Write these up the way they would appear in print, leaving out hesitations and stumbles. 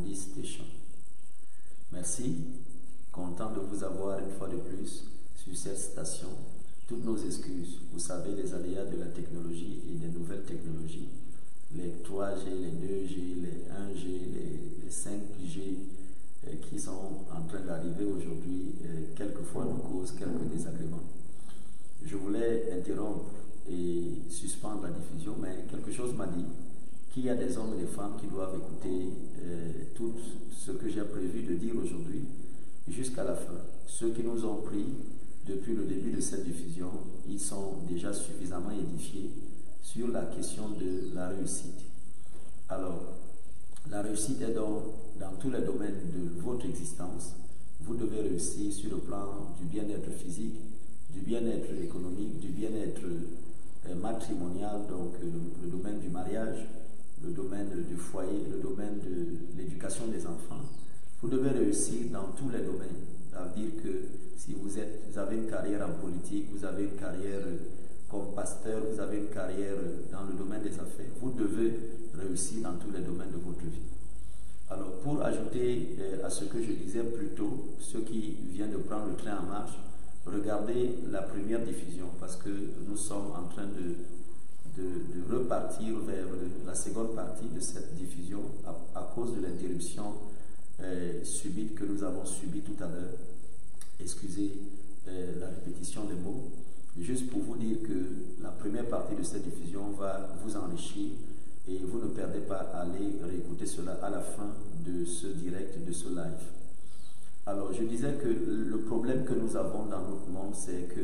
Maurice Deschamps. Merci, content de vous avoir une fois de plus sur cette station. Toutes nos excuses, vous savez les aléas de la technologie et des nouvelles technologies, les 3G, les 2G, les 1G, les 5G qui sont en train d'arriver aujourd'hui, quelquefois nous causent quelques désagréments. Je voulais interrompre et suspendre la diffusion, mais quelque chose m'a dit qu'il y a des hommes et des femmes qui doivent écouter tout ce que j'ai prévu de dire aujourd'hui jusqu'à la fin. Ceux qui nous ont pris depuis le début de cette diffusion, ils sont déjà suffisamment édifiés sur la question de la réussite. Alors, la réussite est donc dans tous les domaines de votre existence. Vous devez réussir sur le plan du bien-être physique, du bien-être économique, du bien-être matrimonial, donc le domaine du mariage, le domaine du foyer, le domaine de l'éducation des enfants. Vous devez réussir dans tous les domaines. Ça veut dire que si vous avez une carrière en politique, vous avez une carrière comme pasteur, vous avez une carrière dans le domaine des affaires, vous devez réussir dans tous les domaines de votre vie. Alors, pour ajouter à ce que je disais plus tôt, ceux qui viennent de prendre le train en marche, regardez la première diffusion parce que nous sommes en train de repartir vers la seconde partie de cette diffusion à cause de l'interruption subite que nous avons subie tout à l'heure. Excusez la répétition des mots. Juste pour vous dire que la première partie de cette diffusion va vous enrichir et vous ne perdez pas à aller réécouter cela à la fin de ce direct, de ce live. Alors, je disais que le problème que nous avons dans notre monde, c'est que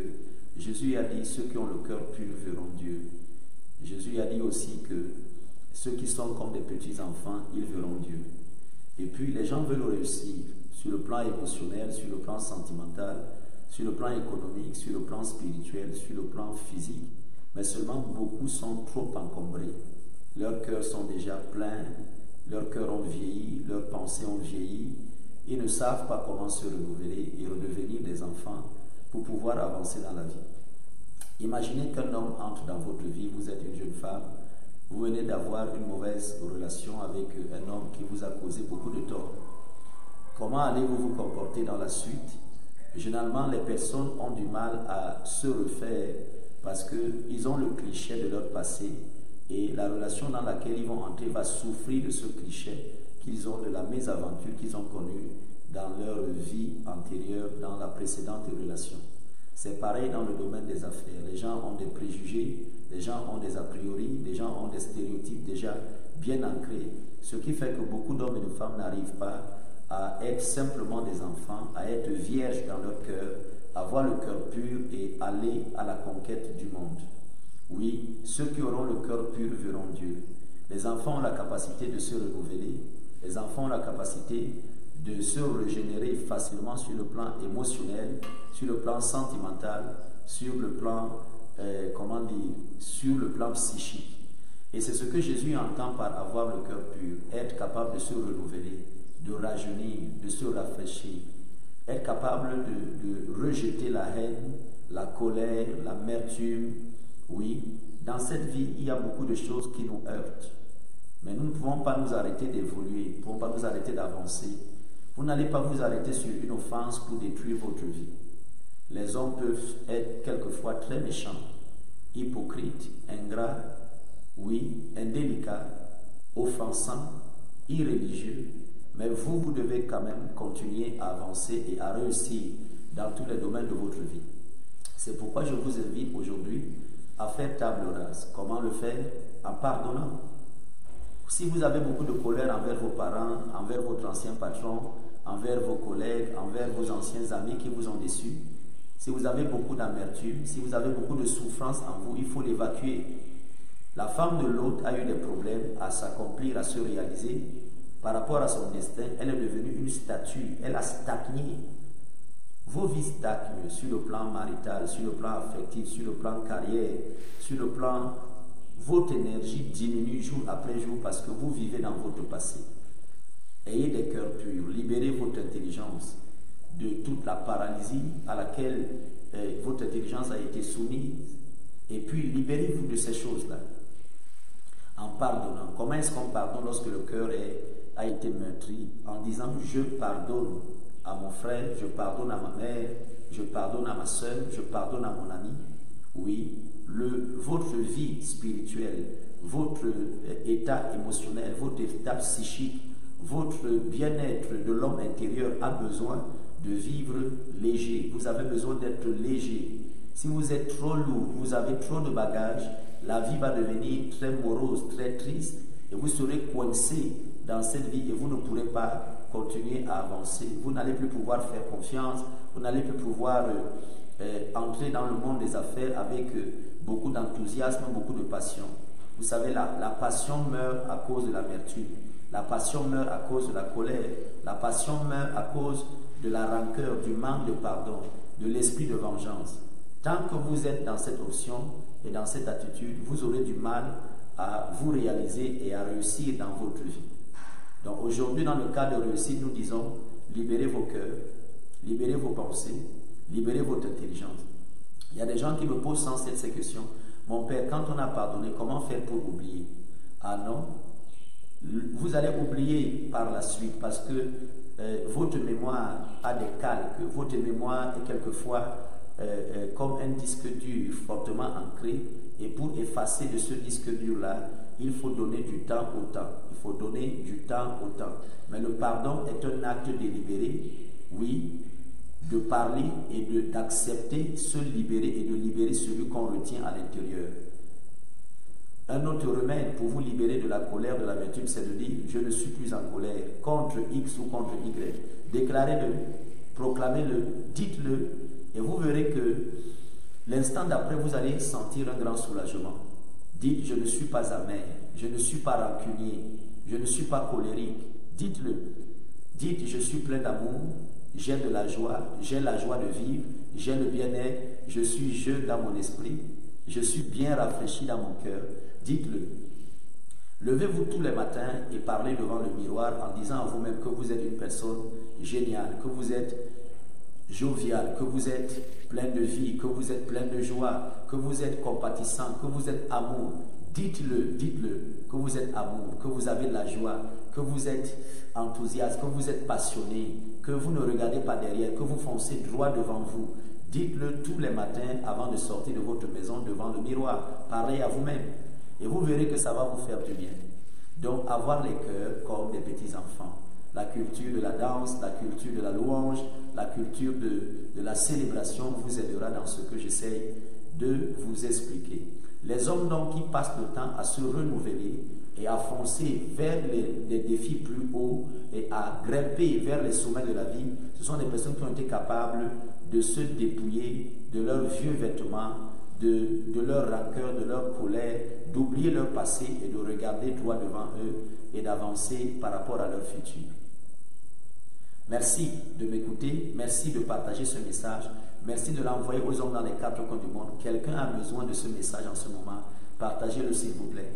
Jésus a dit « Ceux qui ont le cœur pur verront Dieu ». Jésus a dit aussi que ceux qui sont comme des petits-enfants, ils verront Dieu. Et puis, les gens veulent réussir sur le plan émotionnel, sur le plan sentimental, sur le plan économique, sur le plan spirituel, sur le plan physique. Mais seulement beaucoup sont trop encombrés. Leurs cœurs sont déjà pleins, leurs cœurs ont vieilli, leurs pensées ont vieilli. Ils ne savent pas comment se renouveler et redevenir des enfants pour pouvoir avancer dans la vie. Imaginez qu'un homme entre dans votre vie, vous êtes une jeune femme, vous venez d'avoir une mauvaise relation avec un homme qui vous a causé beaucoup de tort. Comment allez-vous vous comporter dans la suite? Généralement, les personnes ont du mal à se refaire parce qu'ils ont le cliché de leur passé et la relation dans laquelle ils vont entrer va souffrir de ce cliché qu'ils ont de la mésaventure qu'ils ont connue dans leur vie antérieure, dans la précédente relation. C'est pareil dans le domaine des affaires. Les gens ont des préjugés, les gens ont des a priori, les gens ont des stéréotypes déjà bien ancrés. Ce qui fait que beaucoup d'hommes et de femmes n'arrivent pas à être simplement des enfants, à être vierges dans leur cœur, à avoir le cœur pur et aller à la conquête du monde. Oui, ceux qui auront le cœur pur verront Dieu. Les enfants ont la capacité de se renouveler, les enfants ont la capacité de se régénérer facilement sur le plan émotionnel, sur le plan sentimental, sur le plan, sur le plan psychique. Et c'est ce que Jésus entend par avoir le cœur pur, être capable de se renouveler, de rajeunir, de se rafraîchir, être capable de rejeter la haine, la colère, l'amertume. Oui, dans cette vie, il y a beaucoup de choses qui nous heurtent. Mais nous ne pouvons pas nous arrêter d'évoluer, nous ne pouvons pas nous arrêter d'avancer. Vous n'allez pas vous arrêter sur une offense pour détruire votre vie. Les hommes peuvent être quelquefois très méchants, hypocrites, ingrats, oui, indélicats, offensants, irréligieux. Mais vous devez quand même continuer à avancer et à réussir dans tous les domaines de votre vie. C'est pourquoi je vous invite aujourd'hui à faire table rase. Comment le faire? En pardonnant. Si vous avez beaucoup de colère envers vos parents, envers votre ancien patron, envers vos collègues, envers vos anciens amis qui vous ont déçus, si vous avez beaucoup d'amertume, si vous avez beaucoup de souffrance en vous, il faut l'évacuer. La femme de l'autre a eu des problèmes à s'accomplir, à se réaliser. Par rapport à son destin, elle est devenue une statue, elle a stagné. Vos vies stagnent sur le plan marital, sur le plan affectif, sur le plan carrière, sur le plan... Votre énergie diminue jour après jour parce que vous vivez dans votre passé. Ayez des cœurs purs, libérez votre intelligence de toute la paralysie à laquelle votre intelligence a été soumise. Et puis libérez-vous de ces choses-là en pardonnant. Comment est-ce qu'on pardonne lorsque le cœur a été meurtri, en disant je pardonne à mon frère, je pardonne à ma mère, je pardonne à ma soeur, je pardonne à mon ami, oui, votre vie spirituelle, votre état émotionnel, votre état psychique, votre bien-être de l'homme intérieur a besoin de vivre léger. Vous avez besoin d'être léger. Si vous êtes trop lourd, vous avez trop de bagages, la vie va devenir très morose, très triste, et vous serez coincé dans cette vie et vous ne pourrez pas continuer à avancer. Vous n'allez plus pouvoir faire confiance, vous n'allez plus pouvoir entrer dans le monde des affaires avec beaucoup d'enthousiasme, beaucoup de passion. Vous savez, la passion meurt à cause de l'amertume. La passion meurt à cause de la colère. La passion meurt à cause de la rancœur, du manque de pardon, de l'esprit de vengeance. Tant que vous êtes dans cette option et dans cette attitude, vous aurez du mal à vous réaliser et à réussir dans votre vie. Donc aujourd'hui, dans le cas de réussite, nous disons, libérez vos cœurs, libérez vos pensées, libérez votre intelligence. Il y a des gens qui me posent sans cesse ces questions. Mon père, quand on a pardonné, comment faire pour oublier? Ah non, vous allez oublier par la suite parce que votre mémoire a des calques, votre mémoire est quelquefois comme un disque dur fortement ancré, et pour effacer de ce disque dur-là, il faut donner du temps au temps. Il faut donner du temps au temps. Mais le pardon est un acte délibéré, oui, de parler et d'accepter se libérer et de libérer celui qu'on retient à l'intérieur. Un autre remède pour vous libérer de la colère, de l'amertume, c'est de dire « je ne suis plus en colère contre X ou contre Y ». Déclarez-le, proclamez-le, dites-le, et vous verrez que l'instant d'après, vous allez sentir un grand soulagement. Dites « je ne suis pas amer, je ne suis pas rancunier, je ne suis pas colérique ». Dites-le. Dites « je suis plein d'amour, j'ai de la joie de vivre, j'ai le bien-être, je suis jeune dans mon esprit, je suis bien rafraîchi dans mon cœur ». Dites-le. Levez-vous tous les matins et parlez devant le miroir en disant à vous-même que vous êtes une personne géniale, que vous êtes jovial, que vous êtes plein de vie, que vous êtes plein de joie, que vous êtes compatissant, que vous êtes amour. Dites-le, que vous êtes amour, que vous avez de la joie, que vous êtes enthousiaste, que vous êtes passionné, que vous ne regardez pas derrière, que vous foncez droit devant vous. Dites-le tous les matins avant de sortir de votre maison devant le miroir. Parlez à vous-même. Et vous verrez que ça va vous faire du bien. Donc, avoir les cœurs comme des petits-enfants. La culture de la danse, la culture de la louange, la culture de la célébration vous aidera dans ce que j'essaye de vous expliquer. Les hommes donc qui passent le temps à se renouveler et à foncer vers les défis plus hauts et à grimper vers les sommets de la vie, ce sont des personnes qui ont été capables de se dépouiller de leurs vieux vêtements, de leur rancœur, de leur colère, d'oublier leur passé et de regarder droit devant eux et d'avancer par rapport à leur futur. Merci de m'écouter, merci de partager ce message, merci de l'envoyer aux hommes dans les quatre coins du monde. Quelqu'un a besoin de ce message en ce moment, partagez-le s'il vous plaît.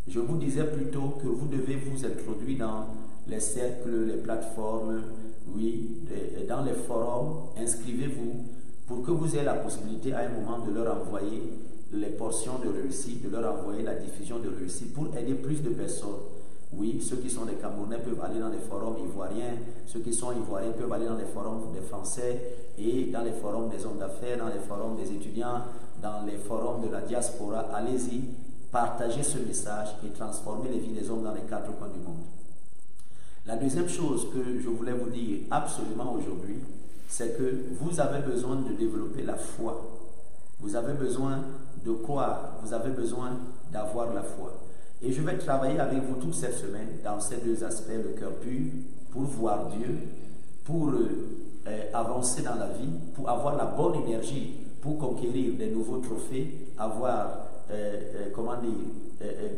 Je vous disais plutôt que vous devez vous introduire dans les cercles, les plateformes, oui, dans les forums, inscrivez-vous pour que vous ayez la possibilité à un moment de leur envoyer les portions de réussite, de leur envoyer la diffusion de réussite pour aider plus de personnes. Oui, ceux qui sont des Camerounais peuvent aller dans les forums ivoiriens, ceux qui sont ivoiriens peuvent aller dans les forums des Français et dans les forums des hommes d'affaires, dans les forums des étudiants, dans les forums de la diaspora. Allez-y, partagez ce message et transformez les vies des hommes dans les quatre coins du monde. La deuxième chose que je voulais vous dire absolument aujourd'hui, c'est que vous avez besoin de développer la foi. Vous avez besoin de croire, vous avez besoin d'avoir la foi. Et je vais travailler avec vous toute cette semaine dans ces deux aspects, le cœur pur, pour voir Dieu, pour avancer dans la vie, pour avoir la bonne énergie, pour conquérir des nouveaux trophées, avoir,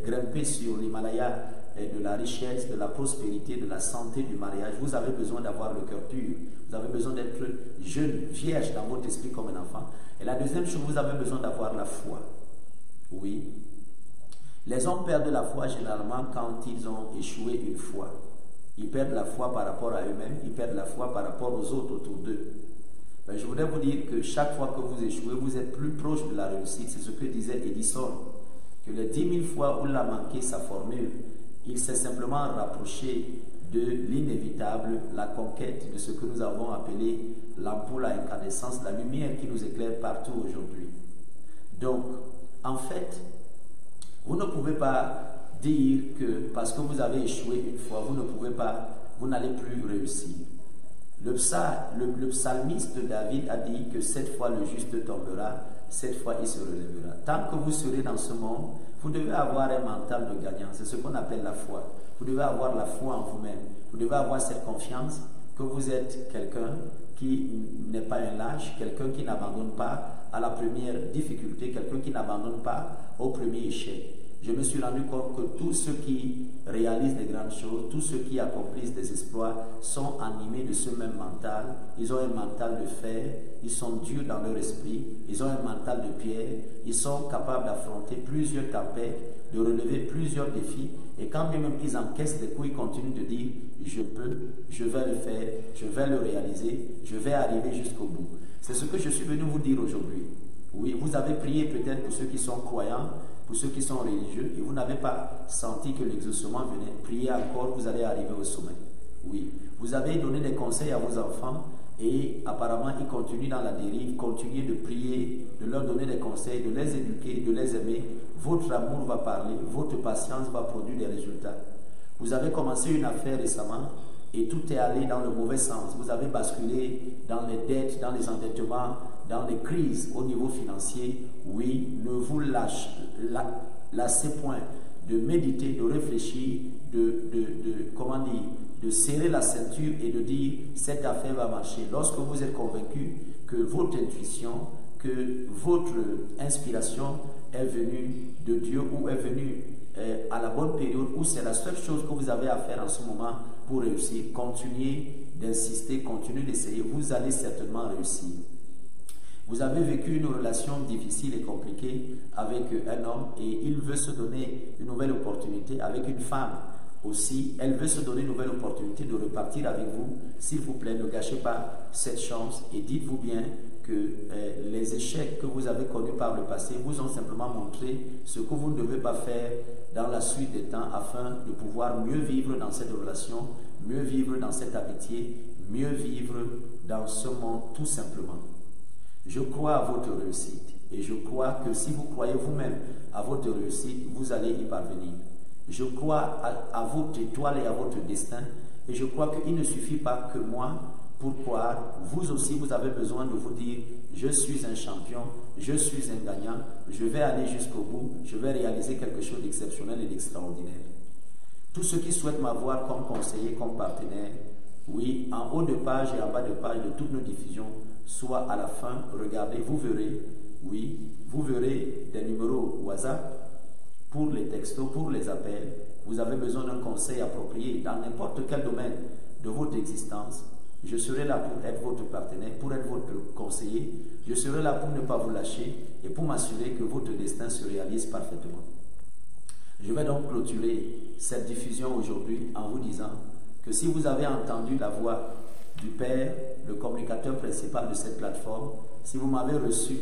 grimper sur l'Himalaya de la richesse, de la prospérité, de la santé, du mariage. Vous avez besoin d'avoir le cœur pur. Vous avez besoin d'être jeune, vierge dans votre esprit comme un enfant. Et la deuxième chose, vous avez besoin d'avoir la foi. Oui. Les hommes perdent la foi généralement quand ils ont échoué une fois. Ils perdent la foi par rapport à eux-mêmes, ils perdent la foi par rapport aux autres autour d'eux. Ben, je voudrais vous dire que chaque fois que vous échouez, vous êtes plus proche de la réussite. C'est ce que disait Edison, que les 10 000 fois où il a manqué sa formule, Il s'est simplement rapproché de l'inévitable, la conquête de ce que nous avons appelé l'ampoule à incandescence, la lumière qui nous éclaire partout aujourd'hui. Donc, en fait, vous ne pouvez pas dire que parce que vous avez échoué une fois, vous n'allez plus réussir. Le psalmiste David a dit que cette fois le juste tombera, cette fois il se relèvera. Tant que vous serez dans ce monde, vous devez avoir un mental de gagnant. C'est ce qu'on appelle la foi. Vous devez avoir la foi en vous-même. Vous devez avoir cette confiance que vous êtes quelqu'un qui n'est pas un lâche, quelqu'un qui n'abandonne pas à la première difficulté, quelqu'un qui n'abandonne pas au premier échec. Je me suis rendu compte que tous ceux qui réalisent des grandes choses, tous ceux qui accomplissent des exploits sont animés de ce même mental. Ils ont un mental de fer, ils sont durs dans leur esprit, ils ont un mental de pierre, ils sont capables d'affronter plusieurs tempêtes, de relever plusieurs défis. Et quand bien même ils encaissent des coups, ils continuent de dire « je peux, je vais le faire, je vais le réaliser, je vais arriver jusqu'au bout ». C'est ce que je suis venu vous dire aujourd'hui. Oui, vous avez prié peut-être pour ceux qui sont croyants, pour ceux qui sont religieux, et vous n'avez pas senti que l'exaucement venait. Priez encore, vous allez arriver au sommet. Oui, vous avez donné des conseils à vos enfants, et apparemment ils continuent dans la dérive. Continuez de prier, de leur donner des conseils, de les éduquer, de les aimer. Votre amour va parler, votre patience va produire des résultats. Vous avez commencé une affaire récemment, et tout est allé dans le mauvais sens. Vous avez basculé dans les dettes, dans les endettements, dans les crises au niveau financier. Oui, ne vous lassez point de méditer, de réfléchir, de serrer la ceinture et de dire cette affaire va marcher. Lorsque vous êtes convaincu que votre intuition, que votre inspiration est venue de Dieu ou est venue à la bonne période, où c'est la seule chose que vous avez à faire en ce moment pour réussir, continuez d'insister, continuez d'essayer, vous allez certainement réussir. Vous avez vécu une relation difficile et compliquée avec un homme et il veut se donner une nouvelle opportunité avec une femme aussi. Elle veut se donner une nouvelle opportunité de repartir avec vous. S'il vous plaît, ne gâchez pas cette chance et dites-vous bien que les échecs que vous avez connus par le passé vous ont simplement montré ce que vous ne devez pas faire dans la suite des temps afin de pouvoir mieux vivre dans cette relation, mieux vivre dans cette amitié, mieux vivre dans ce monde tout simplement. Je crois à votre réussite et je crois que si vous croyez vous-même à votre réussite, vous allez y parvenir. Je crois à votre étoile et à votre destin et je crois qu'il ne suffit pas que moi, pour croire, vous aussi vous avez besoin de vous dire je suis un champion, je suis un gagnant, je vais aller jusqu'au bout, je vais réaliser quelque chose d'exceptionnel et d'extraordinaire. Tous ceux qui souhaitent m'avoir comme conseiller, comme partenaire, oui, en haut de page et en bas de page de toutes nos diffusions, soit à la fin, regardez, vous verrez, oui, vous verrez des numéros WhatsApp pour les textos, pour les appels. Vous avez besoin d'un conseil approprié dans n'importe quel domaine de votre existence. Je serai là pour être votre partenaire, pour être votre conseiller. Je serai là pour ne pas vous lâcher et pour m'assurer que votre destin se réalise parfaitement. Je vais donc clôturer cette diffusion aujourd'hui en vous disant que si vous avez entendu la voix du Père, le communicateur principal de cette plateforme, si vous m'avez reçu,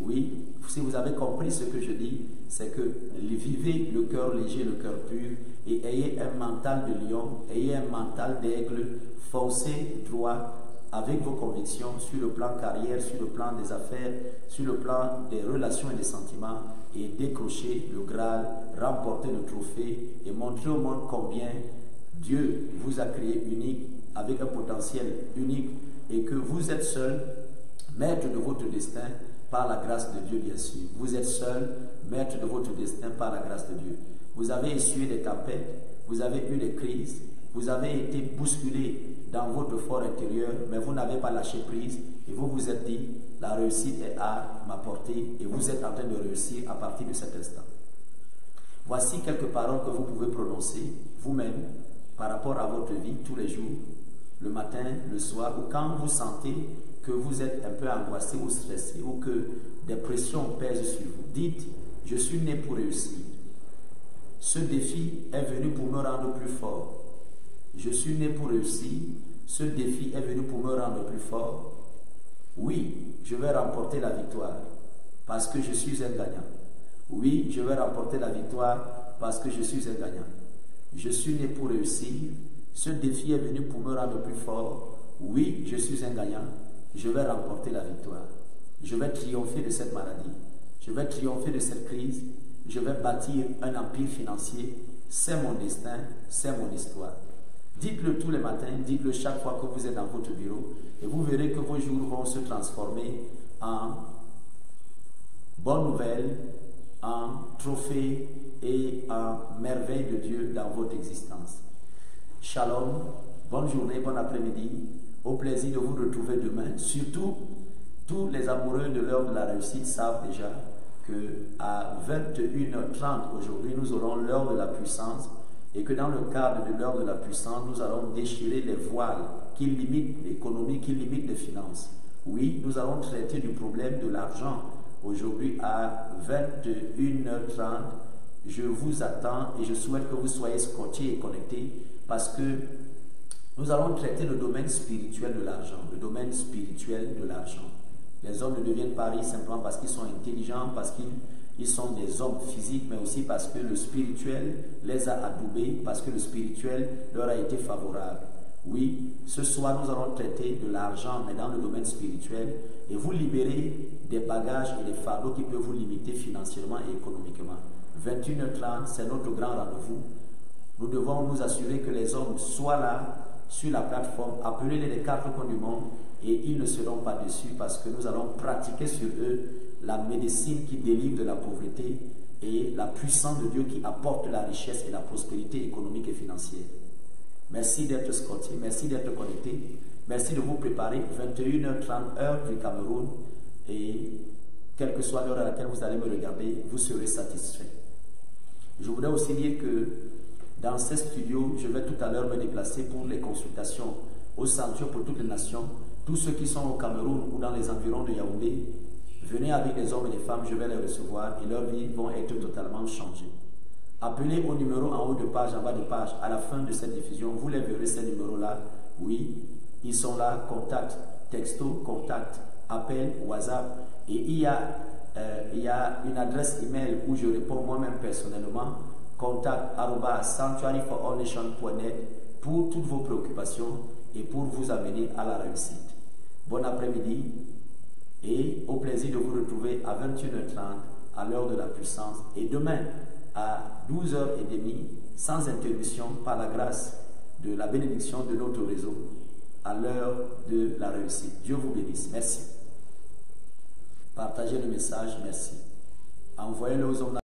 oui, si vous avez compris ce que je dis, c'est que vivez le cœur léger, le cœur pur, et ayez un mental de lion, ayez un mental d'aigle, foncez droit avec vos convictions sur le plan carrière, sur le plan des affaires, sur le plan des relations et des sentiments, et décrochez le Graal, remportez le trophée et montrez au monde combien Dieu vous a créé unique, avec un potentiel unique, et que vous êtes seul, maître de votre destin, par la grâce de Dieu, bien sûr. Vous êtes seul, maître de votre destin, par la grâce de Dieu. Vous avez essuyé des tempêtes, vous avez eu des crises, vous avez été bousculé dans votre fort intérieur, mais vous n'avez pas lâché prise, et vous vous êtes dit, la réussite est à ma portée, et vous êtes en train de réussir à partir de cet instant. Voici quelques paroles que vous pouvez prononcer vous-même par rapport à votre vie tous les jours, le matin, le soir, ou quand vous sentez que vous êtes un peu angoissé ou stressé, ou que des pressions pèsent sur vous. Dites, je suis né pour réussir. Ce défi est venu pour me rendre plus fort. Je suis né pour réussir. Ce défi est venu pour me rendre plus fort. Oui, je vais remporter la victoire parce que je suis un gagnant. Oui, je vais remporter la victoire parce que je suis un gagnant. Je suis né pour réussir. Ce défi est venu pour me rendre plus fort. Oui, je suis un gagnant. Je vais remporter la victoire. Je vais triompher de cette maladie. Je vais triompher de cette crise. Je vais bâtir un empire financier. C'est mon destin, c'est mon histoire. Dites-le tous les matins, dites-le chaque fois que vous êtes dans votre bureau et vous verrez que vos jours vont se transformer en bonnes nouvelles, en trophées et en merveilles de Dieu dans votre existence. Shalom, bonne journée, bon après-midi, au plaisir de vous retrouver demain. Surtout, tous les amoureux de l'heure de la réussite savent déjà qu'à 21h30 aujourd'hui, nous aurons l'heure de la puissance et que dans le cadre de l'heure de la puissance, nous allons déchirer les voiles qui limitent l'économie, qui limitent les finances. Oui, nous allons traiter du problème de l'argent. Aujourd'hui à 21h30, je vous attends et je souhaite que vous soyez scotchés et connectés parce que nous allons traiter le domaine spirituel de l'argent, le domaine spirituel de l'argent. Les hommes ne deviennent pas riches simplement parce qu'ils sont intelligents, parce qu'ils sont des hommes physiques, mais aussi parce que le spirituel les a adoubés, parce que le spirituel leur a été favorable. Oui, ce soir, nous allons traiter de l'argent, mais dans le domaine spirituel, et vous libérer des bagages et des fardeaux qui peuvent vous limiter financièrement et économiquement. 21h30, c'est notre grand rendez-vous. Nous devons nous assurer que les hommes soient là, sur la plateforme, appelez-les des quatre coins du monde, et ils ne seront pas déçus parce que nous allons pratiquer sur eux la médecine qui délivre de la pauvreté et la puissance de Dieu qui apporte la richesse et la prospérité économique et financière. Merci d'être scotché, merci d'être connecté, merci de vous préparer. 21h30 heure du Cameroun et quelle que soit l'heure à laquelle vous allez me regarder, vous serez satisfait. Je voudrais aussi dire que dans ces studios, je vais tout à l'heure me déplacer pour les consultations au Sanctuaire pour toutes les nations. Tous ceux qui sont au Cameroun ou dans les environs de Yaoundé, venez avec les hommes et les femmes, je vais les recevoir et leurs vies vont être totalement changées. Appelez au numéro en haut de page, en bas de page, à la fin de cette diffusion, vous les verrez ces numéros-là. Oui, ils sont là, contact, texto, contact, appel, WhatsApp. Et il y a une adresse email où je réponds moi-même personnellement, contact@sanctuaryforallnations.net pour toutes vos préoccupations et pour vous amener à la réussite. Bon après-midi et au plaisir de vous retrouver à 21h30 à l'heure de la puissance et demain à 12h30 sans interruption par la grâce de la bénédiction de notre réseau à l'heure de la réussite. Dieu vous bénisse. Merci. Partagez le message. Merci. Envoyez-le aux hommes.